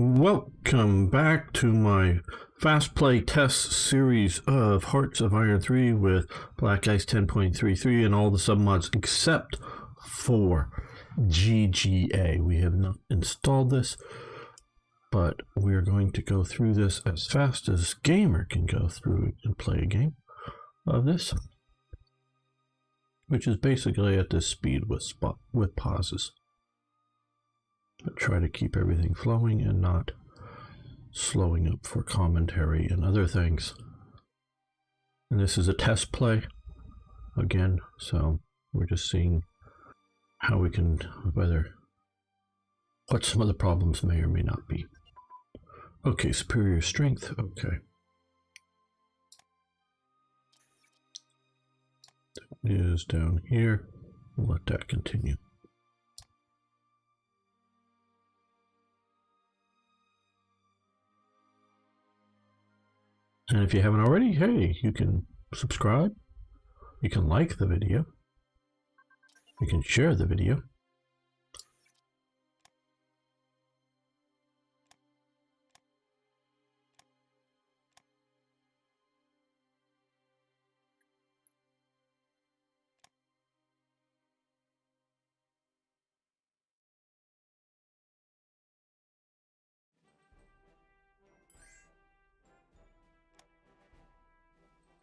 Welcome back to my Fast Play Test series of Hearts of Iron 3 with Black Ice 10.33 and all the submods except for GGA. We have not installed this, but we're going to go through this as fast as Gamer can go through and play a game of this, which is basically at this speed with pauses. But try to keep everything flowing and not slowing up for commentary and other things. And this is a test play again, so we're just seeing how we can, what some of the problems may or may not be. Okay, superior strength, okay. That is down here. We'll let that continue. And if you haven't already, hey, you can subscribe, you can like the video, you can share the video.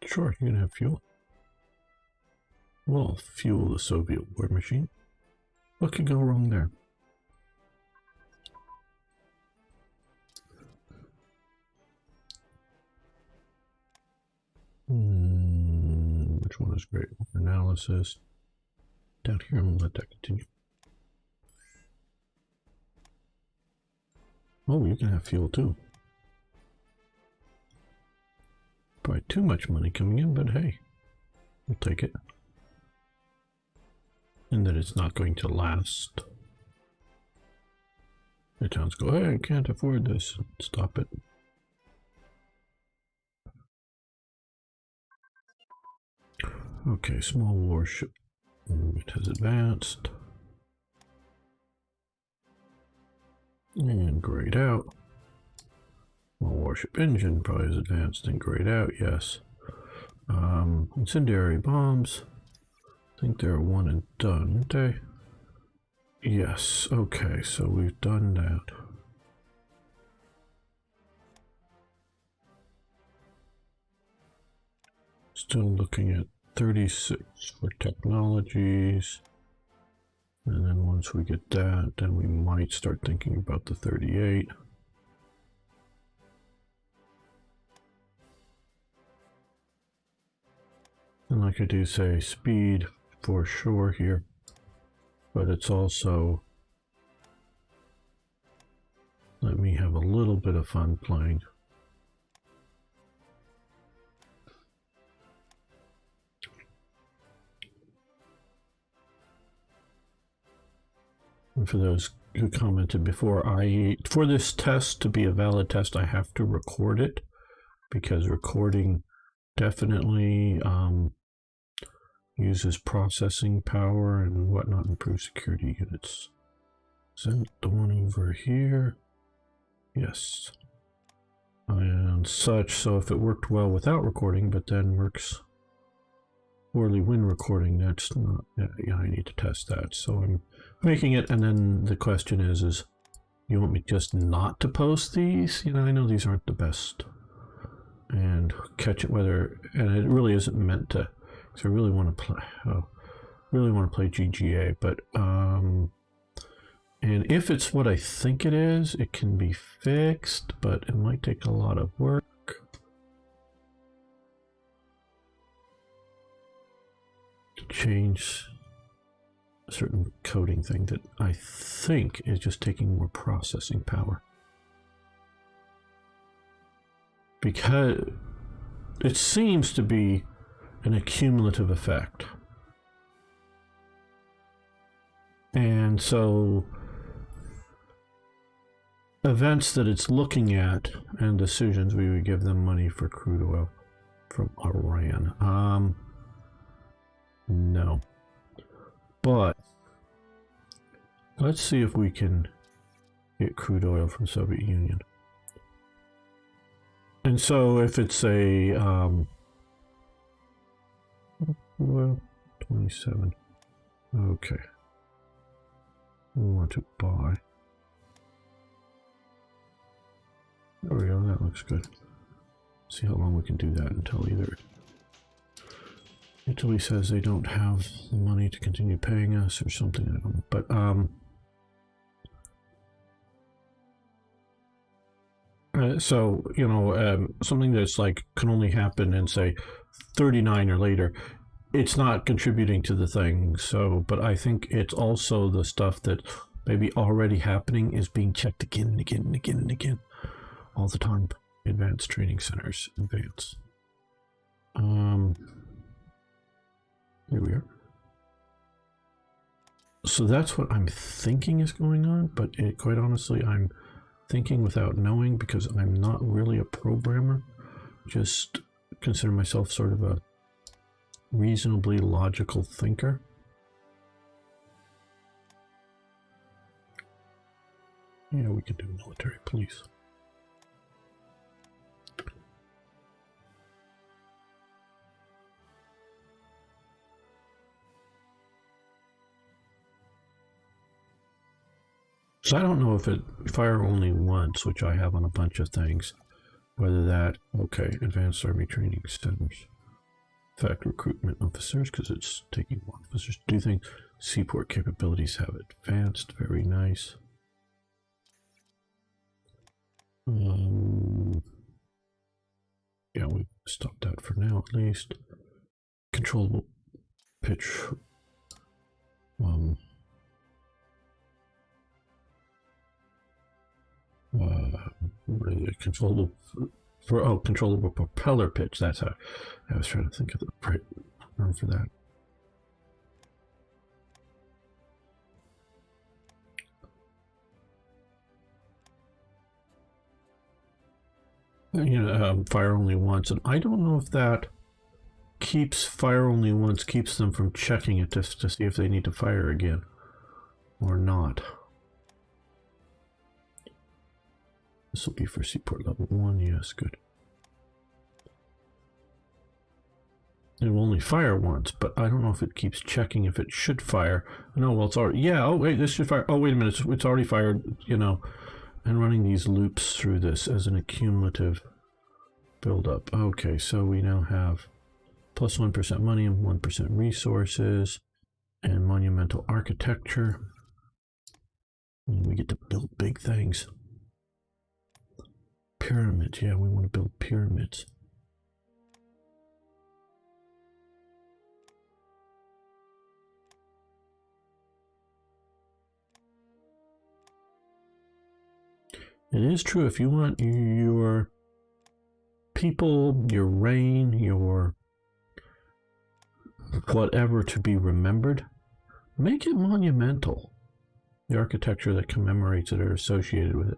Sure, you can have fuel. We'll fuel the Soviet war machine. What could go wrong there? Which one is great? Analysis. Down here, I'm going to let that continue. Oh, you can have fuel too. Probably too much money coming in, but hey, we'll take it. And that it's not going to last. The towns go, hey, I can't afford this. Stop it. Okay, small warship. It has advanced. And grayed out. Well, warship engine probably is advanced and grayed out, yes. Incendiary bombs. I think they're one and done, aren't they? Yes, okay, so we've done that. Still looking at 36 for technologies. And then once we get that, then we might start thinking about the 38. And like I do say, speed for sure here, but it's also, let me have a little bit of fun playing. And for those who commented before, for this test to be a valid test, I have to record it, because recording definitely uses processing power and whatnot, improve security units. Is that the one over here? Yes. And such, so if it worked well without recording, but then works poorly when recording, that's not, yeah, I need to test that. So I'm making it, and then the question is you want me just not to post these? You know, I know these aren't the best. And catch it whether, and it really isn't meant to, because I really want to play GGA, but and if it's what I think it is, it can be fixed, but it might take a lot of work. To change a certain coding thing that I think is just taking more processing power. Because it seems to be an accumulative effect. And so events that it's looking at and decisions, we would give them money for crude oil from Iran. No. But let's see if we can get crude oil from the Soviet Union. And so if it's a well, 27. Okay. We want to buy. There we go, that looks good. See how long we can do that until either Italy says they don't have the money to continue paying us or something. I don't know. But so, you know, something that's like can only happen in, say, 39 or later, it's not contributing to the thing. So, but I think it's also the stuff that maybe already happening is being checked again and again and again and again all the time. Advanced training centers, advance. Here we are. So that's what I'm thinking is going on, but quite honestly, I'm thinking without knowing because I'm not really a programmer. Just consider myself sort of a reasonably logical thinker. Yeah, we can do military police. So I don't know if it fire only once, which I have on a bunch of things, whether that, okay, advanced army training centers, fact recruitment officers, because it's taking officers to do things, seaport capabilities have advanced, very nice. Yeah, we stopped that for now at least. Controllable pitch. Controllable controllable propeller pitch. That's how I was trying to think of the right term for that. You know, fire only once, and I don't know if that keeps fire only once keeps them from checking it just to see if they need to fire again or not. This will be for seaport level 1. Yes, good. It will only fire once, but I don't know if it keeps checking if it should fire. No, well, it's already. Yeah. Oh wait, this should fire. Oh wait a minute, it's already fired. You know, and running these loops through this as an accumulative buildup. Okay, so we now have plus 1% money and 1% resources and monumental architecture. And we get to build big things. Pyramids, yeah, we want to build pyramids. It is true, if you want your people, your reign, your whatever to be remembered, make it monumental. The architecture that commemorates it or associated with it.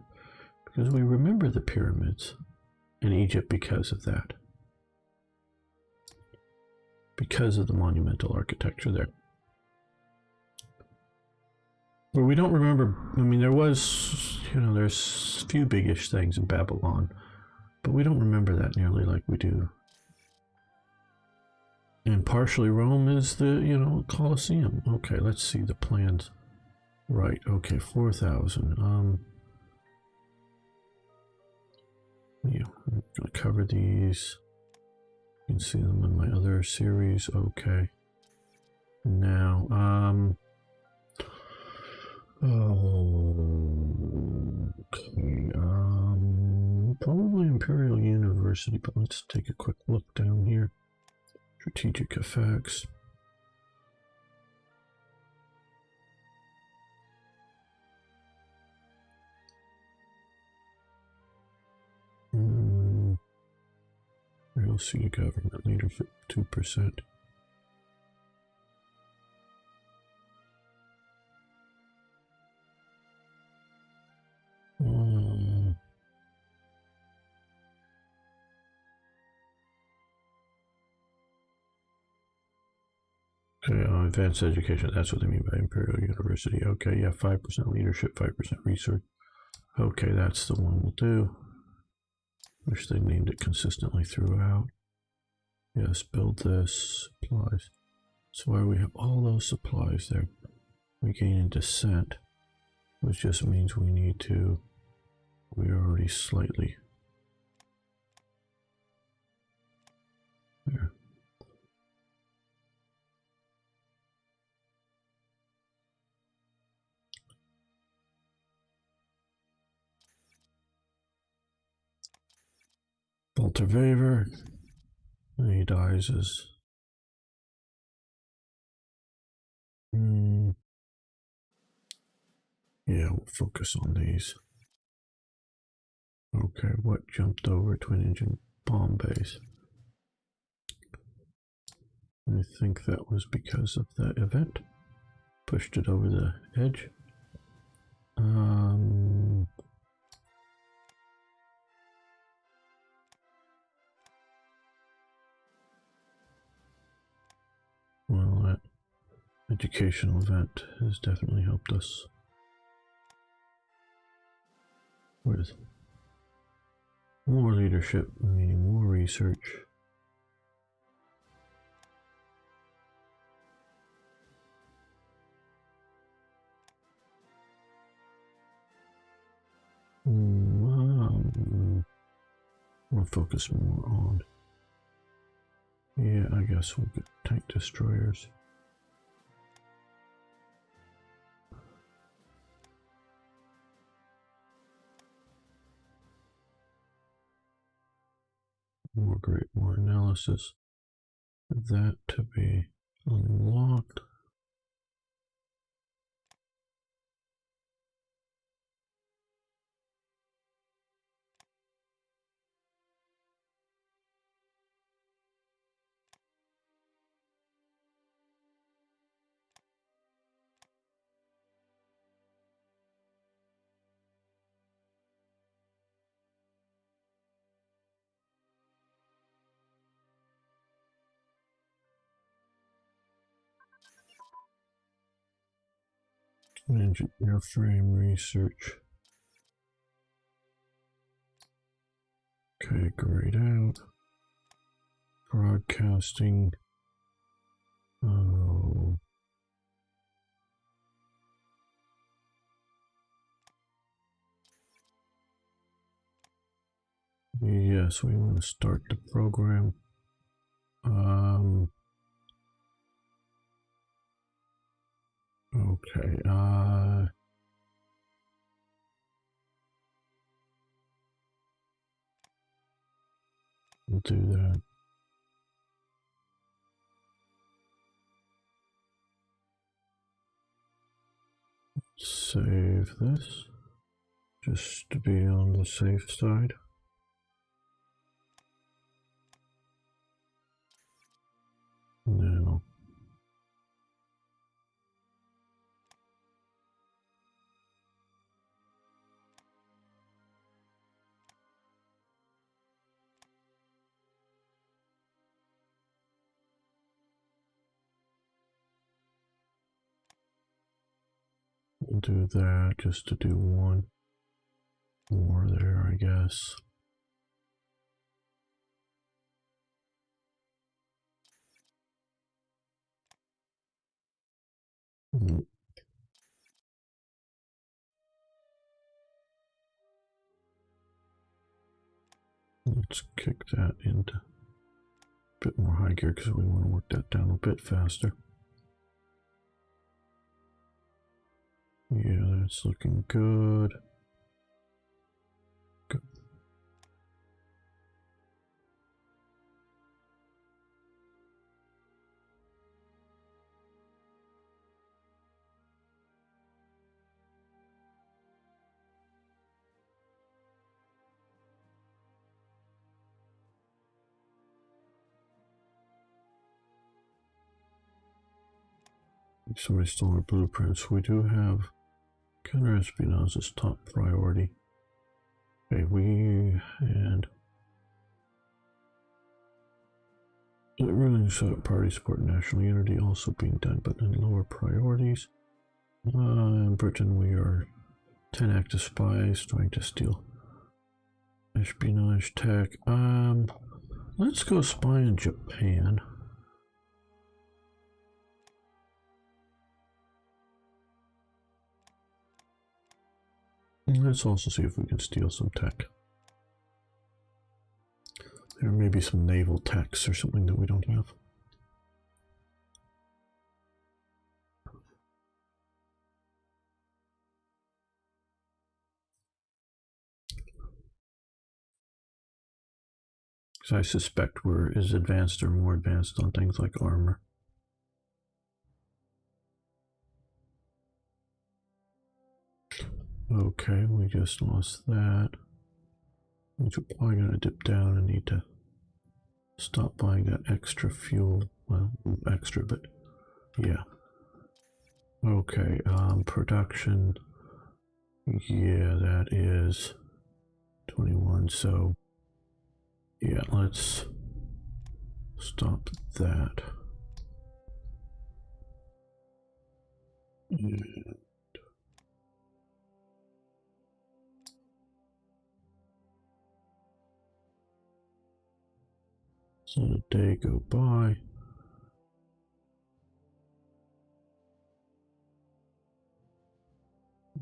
Because we remember the pyramids in Egypt because of that. Because of the monumental architecture there. But we don't remember, I mean, there was, you know, there's a few biggish things in Babylon, but we don't remember that nearly like we do. And partially Rome is the, you know, Colosseum. Okay, let's see the plans. Right, okay, 4,000. Yeah, I'm going to cover these. You can see them in my other series. Okay. Now, okay, probably Imperial University, but let's take a quick look down here. Strategic effects. Real senior government leadership 2%. Okay, advanced education, that's what they mean by Imperial University. Okay, yeah, 5% leadership, 5% research. Okay, that's the one we'll do. Wish they named it consistently throughout. Yes, build this, supplies. So why we have all those supplies there? We gain in descent, which just means we need to, we're already slightly there. Cultivator, he dies as yeah, we'll focus on these. Okay, what jumped over twin engine bomb base? I think that was because of that event. Pushed it over the edge. Well, that educational event has definitely helped us with more leadership, meaning more research. We'll focus more on, yeah, I guess we'll get tank destroyers. More great war analysis. That to be unlocked. Engine airframe research. Okay, grayed out. Broadcasting. Oh. Yes, we want to start the program. Okay, we'll do that. Save this, just to be on the safe side. Now, we'll do that just to do one more there, I guess. Let's kick that into a bit more high gear because we want to work that down a bit faster. Yeah, that's looking good. Good. So we still have blueprints. We do have counter-espionage as top priority. Okay, and the ruling party support national unity also being done, but in lower priorities. In Britain, we are 10 active spies trying to steal espionage tech. Let's go spy in Japan. Let's also see if we can steal some tech. There may be some naval techs or something that we don't have. Because I suspect we're as advanced or more advanced on things like armor. Okay, we just lost that. Which we're probably going to dip down and need to stop buying that extra fuel. Well, extra, but yeah. Okay, production. Yeah, that is 21. So, yeah, let's stop that. Yeah. So let a day go by.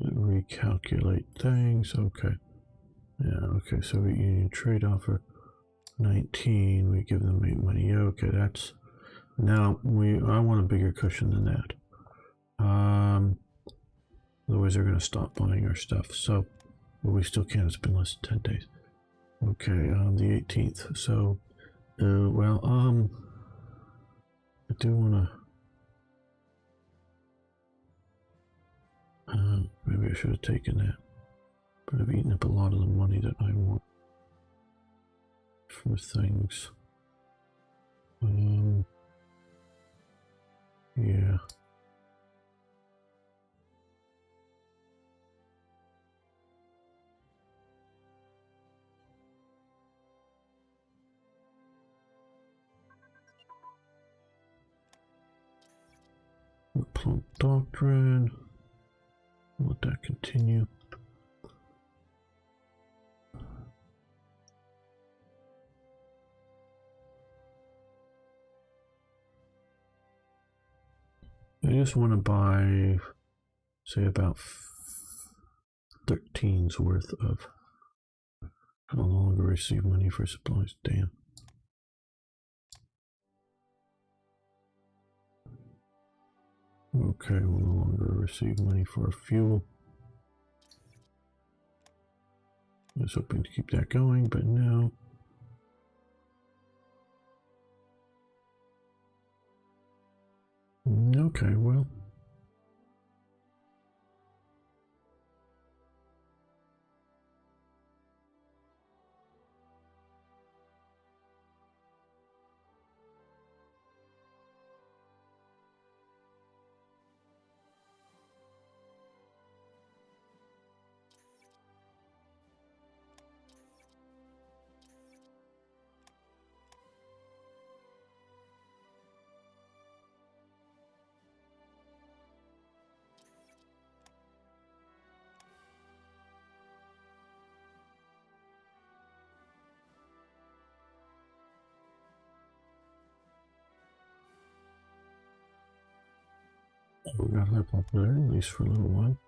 Recalculate things. Okay. Yeah, okay, so we union trade offer 19. We give them 8 money. Okay, that's now I want a bigger cushion than that. Otherwise they're gonna stop buying our stuff. So but we still can't, it's been less than 10 days. Okay, the 18th. So well, I do wanna maybe I should have taken that. But I've eaten up a lot of the money that I want for things. Yeah. Plump doctrine. Let that continue. I just want to buy, say, about 13's worth of. I no longer receive money for supplies. Damn. Okay, we'll no longer receive money for fuel. I was hoping to keep that going, but no. Okay, well. We got high popularity, at least for a little while.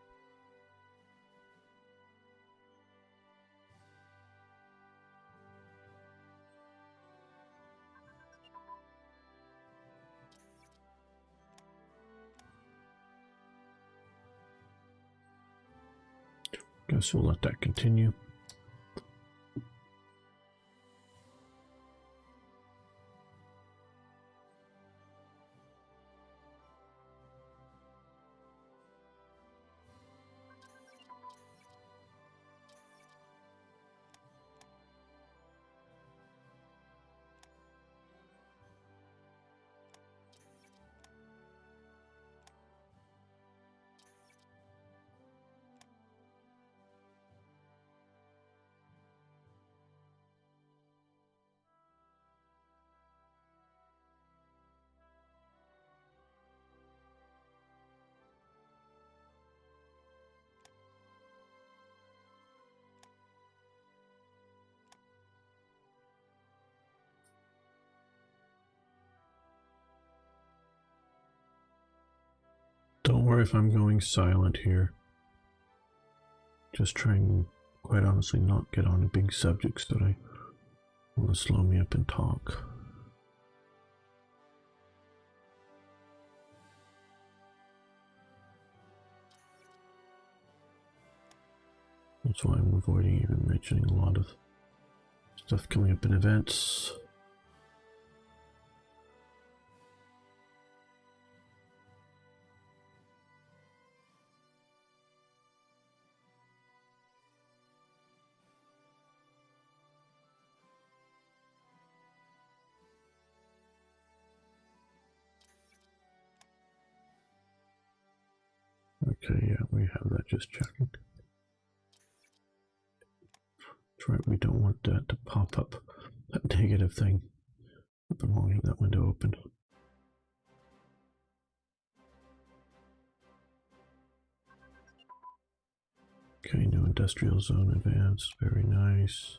Guess we'll let that continue. Don't worry if I'm going silent here. Just trying, quite honestly, not get on big subjects that I want to slow me up and talk. That's why I'm avoiding even mentioning a lot of stuff coming up in events. Okay, yeah, we have that, just checking. That's right, we don't want that to pop up, that negative thing. Nothing wrong with that window open. Okay, new industrial zone advanced, very nice.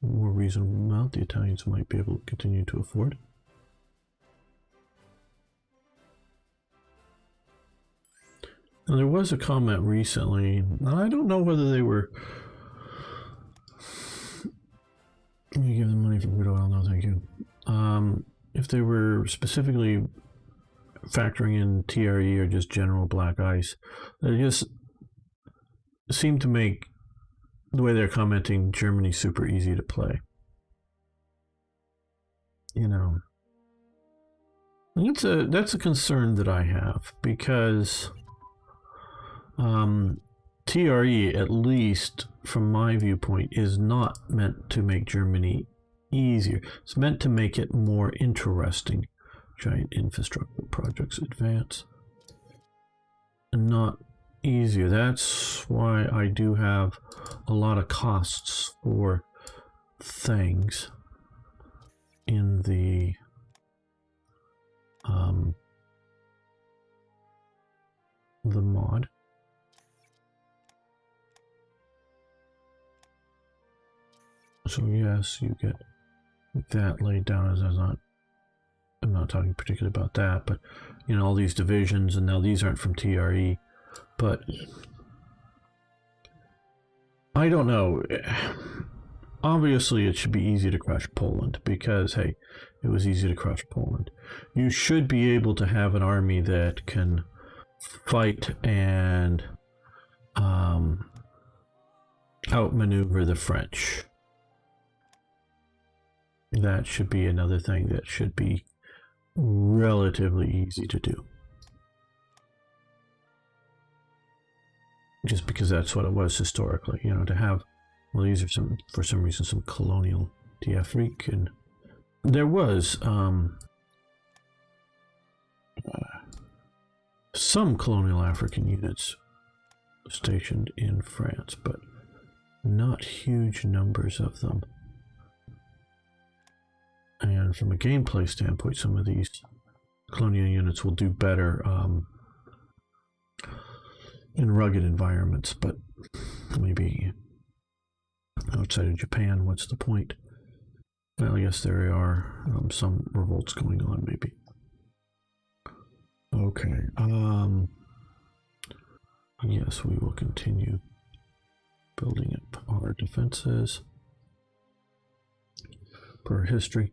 More reasonable amount the Italians might be able to continue to afford. Now, there was a comment recently, I don't know whether they were... You give them money for crude oil, no thank you. If they were specifically factoring in TRE or just general black ice, they just seem to make the way they're commenting Germany super easy to play. You know, that's a concern that I have, because TRE, at least from my viewpoint, is not meant to make Germany easier. It's meant to make it more interesting. Giant infrastructure projects advance, and not easier. That's why I do have a lot of costs for things in the mod. So yes, you get that laid down as I'm not talking particularly about that, but you know, all these divisions, and now these aren't from TRE, but I don't know. Obviously, it should be easy to crush Poland, because hey, it was easy to crush Poland. You should be able to have an army that can fight and outmaneuver the French. That should be another thing that should be relatively easy to do. Just because that's what it was historically, you know, to have, well, these are some, for some reason, some colonial d'Afrique, and there was some colonial African units stationed in France, but not huge numbers of them. And from a gameplay standpoint, some of these colonial units will do better in rugged environments, but maybe outside of Japan, what's the point? Well, yes, there are some revolts going on, maybe. Okay. Yes, we will continue building up our defenses per history.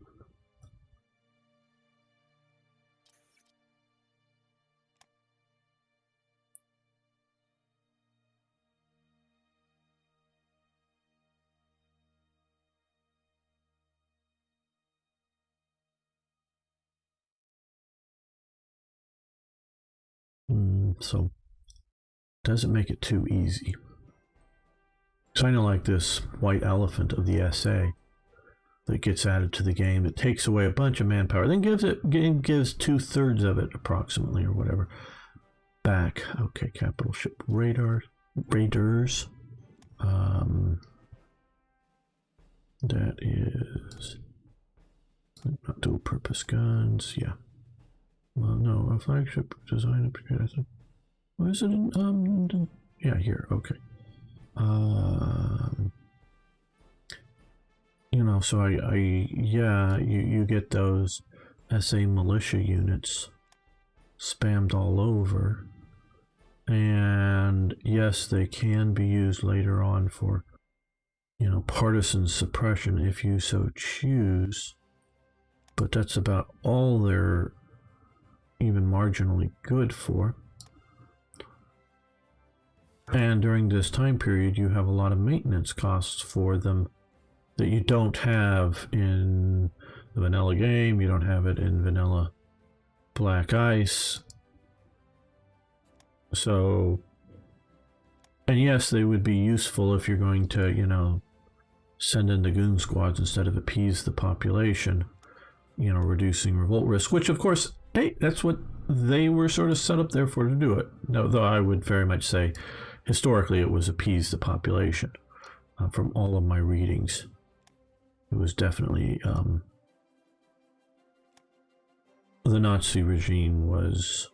So doesn't make it too easy. Kind of like this white elephant of the essay. that gets added to the game. It takes away a bunch of manpower. Then gives 2/3 of it approximately, or whatever, back. Okay, capital ship raiders. That is not dual purpose guns. Yeah. Well, no, a flagship design upgrade. I think. What is it? Yeah, here. Okay. So you get those SA militia units spammed all over, and yes, they can be used later on for, partisan suppression if you so choose, but that's about all they're even marginally good for. And during this time period, you have a lot of maintenance costs for them that you don't have in the vanilla game. You don't have it in vanilla Black Ice. So, and yes, they would be useful if you're going to, send in the goon squads instead of appease the population, reducing revolt risk, which of course, hey, that's what they were sort of set up there for to do it. No, though I would very much say historically it was appease the population. From all of my readings, it was definitely the Nazi regime was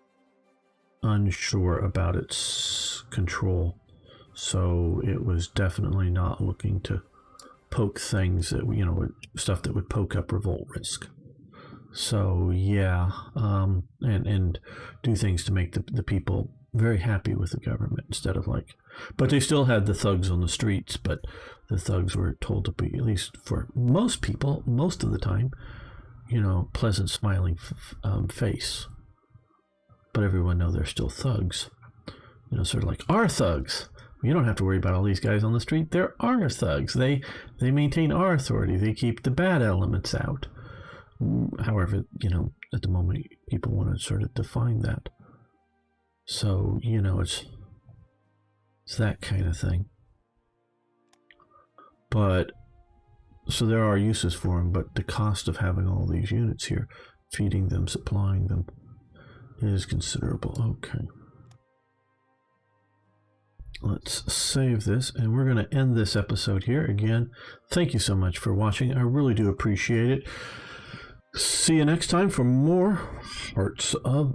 unsure about its control, so it was definitely not looking to poke things that stuff that would poke up revolt risk. So yeah, and do things to make the people very happy with the government instead of but they still had the thugs on the streets, but the thugs were told to be, at least for most people, most of the time, pleasant smiling face. But everyone know they're still thugs. Sort of like our thugs. You don't have to worry about all these guys on the street. They're our thugs. They maintain our authority. They keep the bad elements out. However, at the moment, people want to sort of define that. So, it's that kind of thing. But, so there are uses for them, but the cost of having all these units here, feeding them, supplying them, is considerable. Okay. Let's save this, and we're going to end this episode here. Again, thank you so much for watching. I really do appreciate it. See you next time for more Hearts of